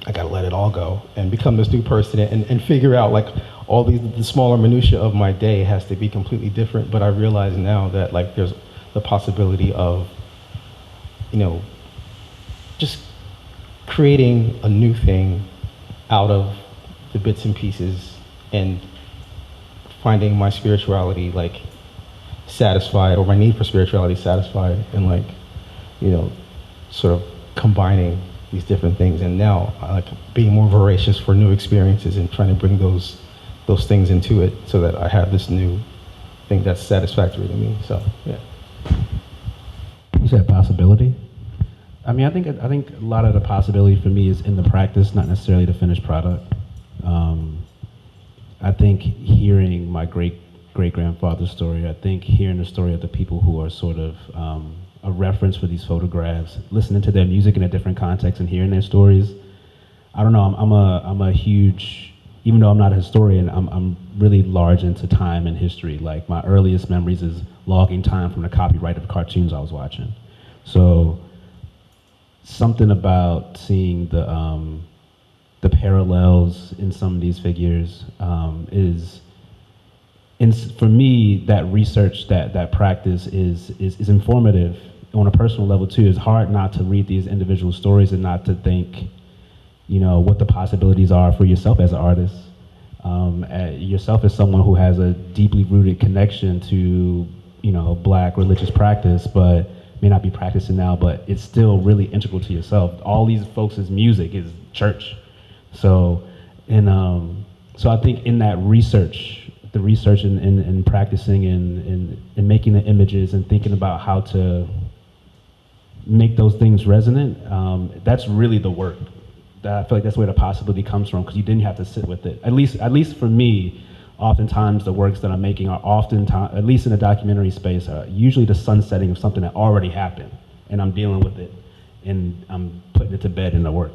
I gotta let it all go and become this new person and figure out like all the smaller minutia of my day has to be completely different. But I realize now that like there's the possibility of, just creating a new thing out of the bits and pieces and finding my spirituality like satisfied, or my need for spirituality satisfied, and like, sort of combining these different things. And now I like being more voracious for new experiences and trying to bring those things into it so that I have this new thing that's satisfactory to me. So yeah. You said possibility? I mean, I think a lot of the possibility for me is in the practice, not necessarily the finished product. I think hearing my great-grandfather's story, I think hearing the story of the people who are sort of a reference for these photographs, listening to their music in a different context and hearing their stories. I don't know, I'm a huge even though I'm not a historian, I'm really large into time and history. Like my earliest memories is logging time from the copyright of cartoons I was watching. So something about seeing the parallels in some of these figures for me, that research, that practice is informative on a personal level too. It's hard not to read these individual stories and not to think, what the possibilities are for yourself as an artist. Yourself as someone who has a deeply rooted connection to, Black religious practice, but may not be practicing now, but it's still really integral to yourself. All these folks' music is church. So I think in that research, the research and practicing and making the images and thinking about how to make those things resonant, that's really the work. I feel like that's where the possibility comes from, because you didn't have to sit with it. At least for me, oftentimes the works that I'm making are at least in the documentary space, are usually the sunsetting of something that already happened, and I'm dealing with it, and I'm putting it to bed in the work.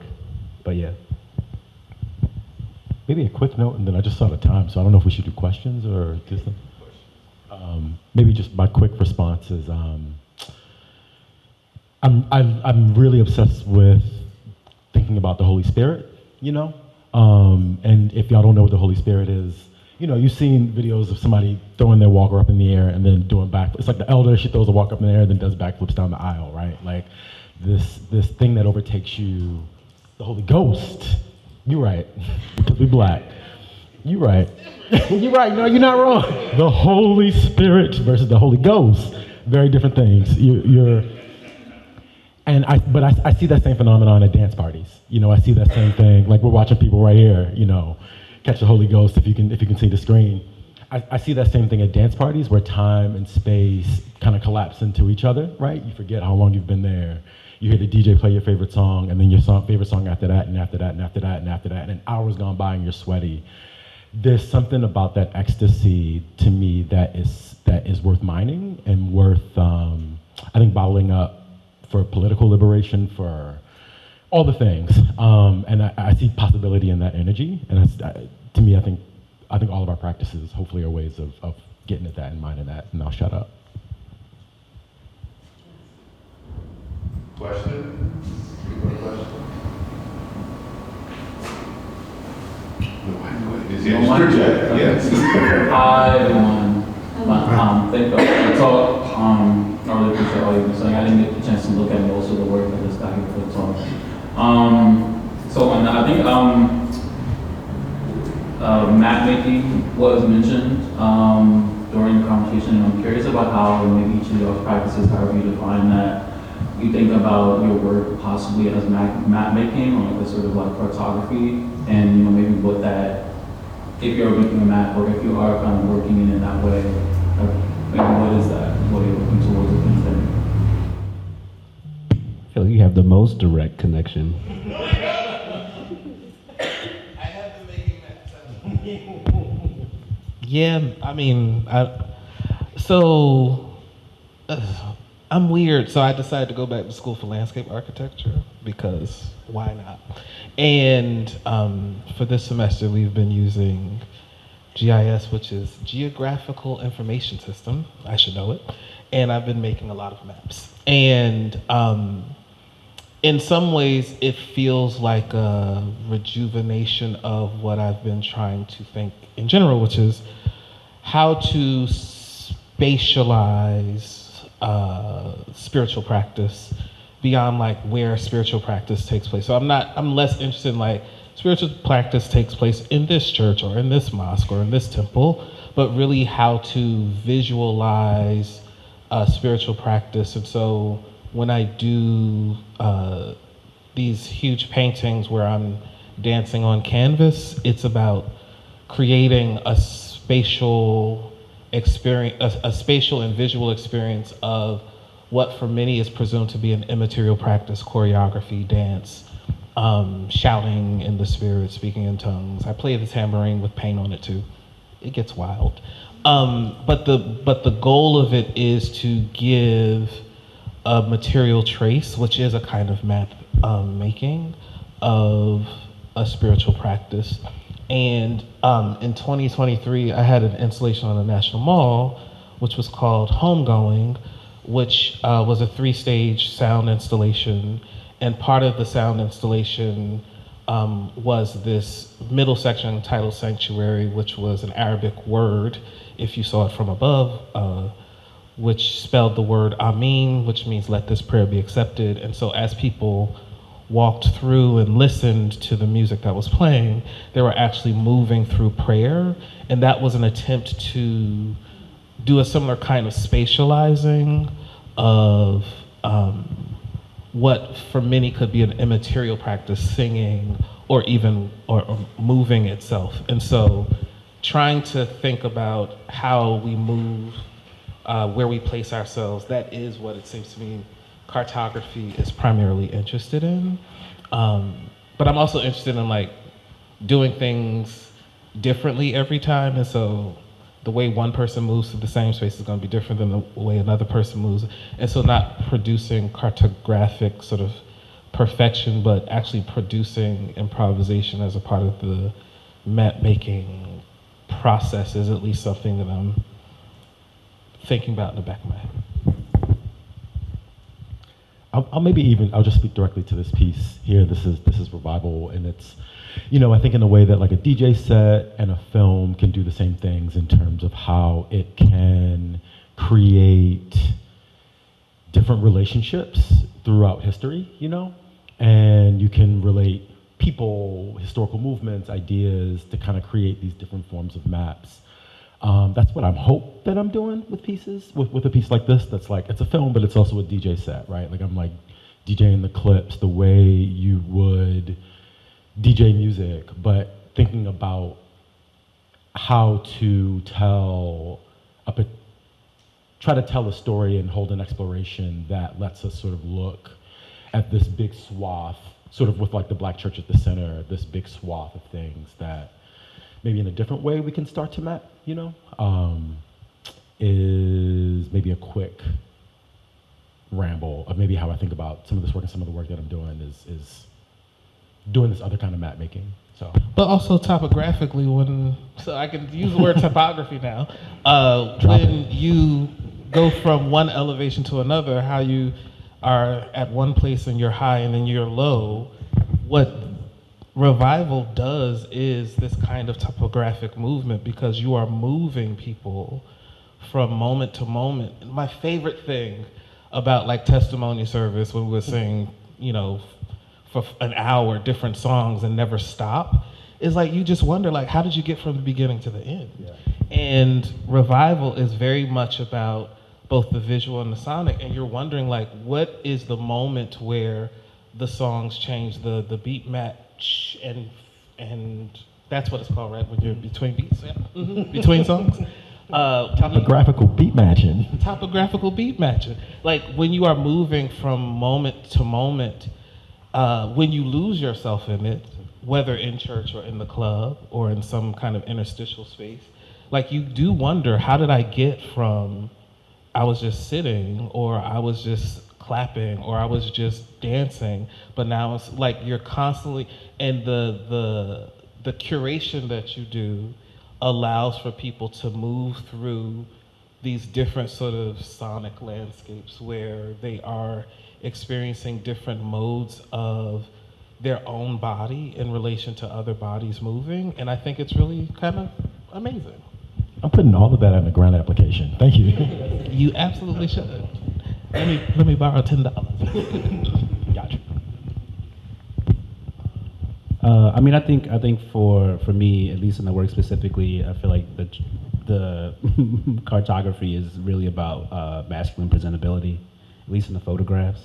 But yeah. Maybe a quick note, and then I just saw the time, so I don't know if we should do questions or do something. Maybe just my quick response is, I'm really obsessed with thinking about the Holy Spirit, and if y'all don't know what the Holy Spirit is, you've seen videos of somebody throwing their walker up in the air and then doing backflips. It's like the elder, she throws a walker up in the air and then does backflips down the aisle, right? Like this thing that overtakes you, the Holy Ghost. You're right, because we Black. You're right. You're right. No, you're not wrong. The Holy Spirit versus the Holy Ghost, very different things. But I see that same phenomenon at dance parties. I see that same thing. Like we're watching people right here, catch the Holy Ghost if you can see the screen. I see that same thing at dance parties where time and space kind of collapse into each other, right? You forget how long you've been there. You hear the DJ play your favorite song, and then your favorite song after that, and after that, and after that, and after that, and hours gone by and you're sweaty. There's something about that ecstasy to me that is worth mining and worth, I think, bottling up for political liberation, for all the things. And I see possibility in that energy, and to me, I think all of our practices hopefully are ways of getting at that and mining that, and I'll shut up. Question? Yes. Hi, everyone. Thank you for the talk. I really appreciate all you've been saying. I didn't get the chance to look at most of the work. I just got here for the talk. And I think map making was mentioned during the conversation. I'm curious about how maybe each of those practices, however you define that, you think about your work possibly as map making or like a sort of like cartography, and maybe what that, if you're making a map or if you are kind of working in it that way, maybe what is that? What are you looking towards if anything? I feel like you have the most direct connection. I have been making maps. Yeah, I mean, I'm weird, so I decided to go back to school for landscape architecture because why not? And for this semester, we've been using GIS, which is Geographical Information System. I should know it. And I've been making a lot of maps. And in some ways, it feels like a rejuvenation of what I've been trying to think in general, which is how to spatialize spiritual practice beyond like where spiritual practice takes place. So I'm less interested in like spiritual practice takes place in this church or in this mosque or in this temple, but really how to visualize spiritual practice. And so when I do these huge paintings where I'm dancing on canvas, it's about creating a spatial experience, a spatial and visual experience of what for many is presumed to be an immaterial practice, choreography, dance, shouting in the spirit, speaking in tongues. I play the tambourine with paint on it too. It gets wild. But the goal of it is to give a material trace, which is a kind of map making of a spiritual practice. And in 2023, I had an installation on the National Mall, which was called Homegoing, which was a 3-stage sound installation. And part of the sound installation was this middle section titled Sanctuary, which was an Arabic word, if you saw it from above, which spelled the word Amin, which means let this prayer be accepted. And so as people walked through and listened to the music that was playing, they were actually moving through prayer. And that was an attempt to do a similar kind of spatializing of what for many could be an immaterial practice, singing or even or moving itself. And so trying to think about how we move, where we place ourselves, that is what it seems to me cartography is primarily interested in. But I'm also interested in like doing things differently every time. And so the way one person moves through the same space is going to be different than the way another person moves. And so not producing cartographic sort of perfection, but actually producing improvisation as a part of the map making process is at least something that I'm thinking about in the back of my head. I'll just speak directly to this piece here. This is Revival, and it's, I think in a way that like a DJ set and a film can do the same things in terms of how it can create different relationships throughout history, and you can relate people, historical movements, ideas to kind of create these different forms of maps. That's what hope that I'm doing with pieces, with a piece like this. That's like, it's a film, but it's also a DJ set, right? Like I'm like DJing the clips the way you would DJ music, but thinking about how to try to tell a story and hold an exploration that lets us sort of look at this big swath, sort of with like the Black church at the center, this big swath of things that maybe in a different way we can start to map, is maybe a quick ramble of maybe how I think about some of this work, and some of the work that I'm doing is doing this other kind of map making. So, but also topographically, so I can use the word topography now. When you go from one elevation to another, how you are at one place and you're high and then you're low, what Revival does is this kind of topographic movement, because you are moving people from moment to moment. My favorite thing about like testimony service, when we would sing, for an hour, different songs and never stop, is like you just wonder, like, how did you get from the beginning to the end? Yeah. And Revival is very much about both the visual and the sonic, and you're wondering, like, what is the moment where the songs change the beat match, and that's what it's called, right? When you're between beats, yeah. Mm-hmm. Between songs. Topographical beat matching. Topographical beat matching. Like when you are moving from moment to moment, when you lose yourself in it, whether in church or in the club or in some kind of interstitial space, like you do wonder, how did I get from I was just sitting, or I was just clapping, or I was just dancing, but now it's like you're constantly, and the curation that you do allows for people to move through these different sort of sonic landscapes where they are experiencing different modes of their own body in relation to other bodies moving, and I think it's really kind of amazing. I'm putting all of that in the grant application. Thank you. You absolutely should. Let me borrow $10. Gotcha. I think for me, at least in the work specifically, I feel like the cartography is really about masculine presentability, at least in the photographs.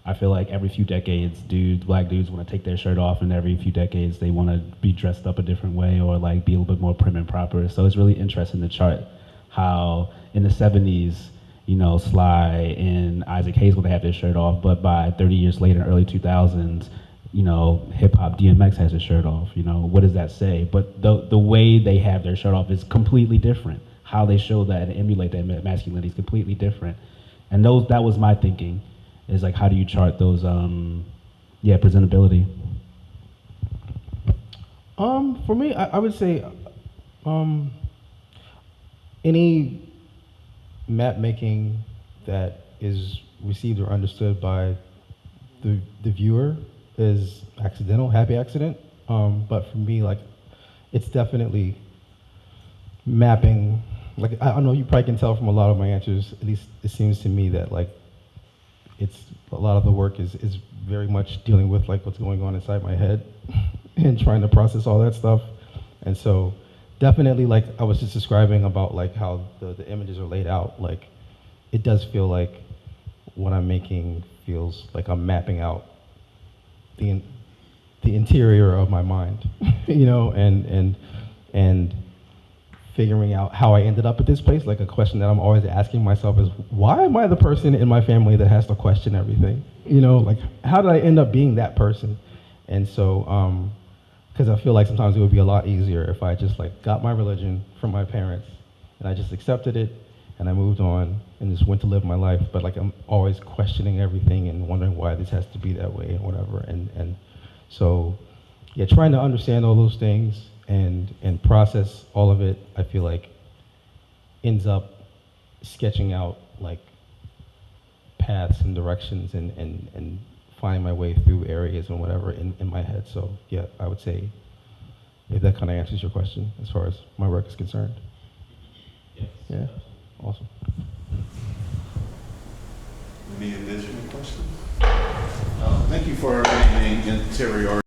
I feel like every few decades, black dudes want to take their shirt off, and every few decades they want to be dressed up a different way, or like be a little bit more prim and proper. So it's really interesting to chart how in the 70s, Sly and Isaac Hayes would have their shirt off, but by 30 years later, early 2000s, hip hop DMX has his shirt off. What does that say? But the way they have their shirt off is completely different. How they show that and emulate that masculinity is completely different. And that was my thinking, is like, how do you chart those, presentability? For me, I would say any map making that is received or understood by the viewer is accidental, happy accident. But for me, like, it's definitely mapping. Like, I don't know, you probably can tell from a lot of my answers, at least it seems to me that, like, it's a lot of the work is very much dealing with, like, what's going on inside my head and trying to process all that stuff. And so definitely, like I was just describing about, like, how the images are laid out, like, it does feel like what I'm making feels like I'm mapping out the interior of my mind, you know, and figuring out how I ended up at this place. Like, a question that I'm always asking myself is, why am I the person in my family that has to question everything? You know, like, how did I end up being that person? And so, because I feel like sometimes it would be a lot easier if I just, like, got my religion from my parents and I just accepted it and I moved on and just went to live my life. But, like, I'm always questioning everything and wondering why this has to be that way and whatever. And so, yeah, trying to understand all those things and process all of it, I feel like ends up sketching out, like, paths and directions and finding my way through areas and whatever in my head. So yeah, I would say, if that kind of answers your question as far as my work is concerned. Yes. Yeah, awesome. Any additional questions? Thank you for mentioning interior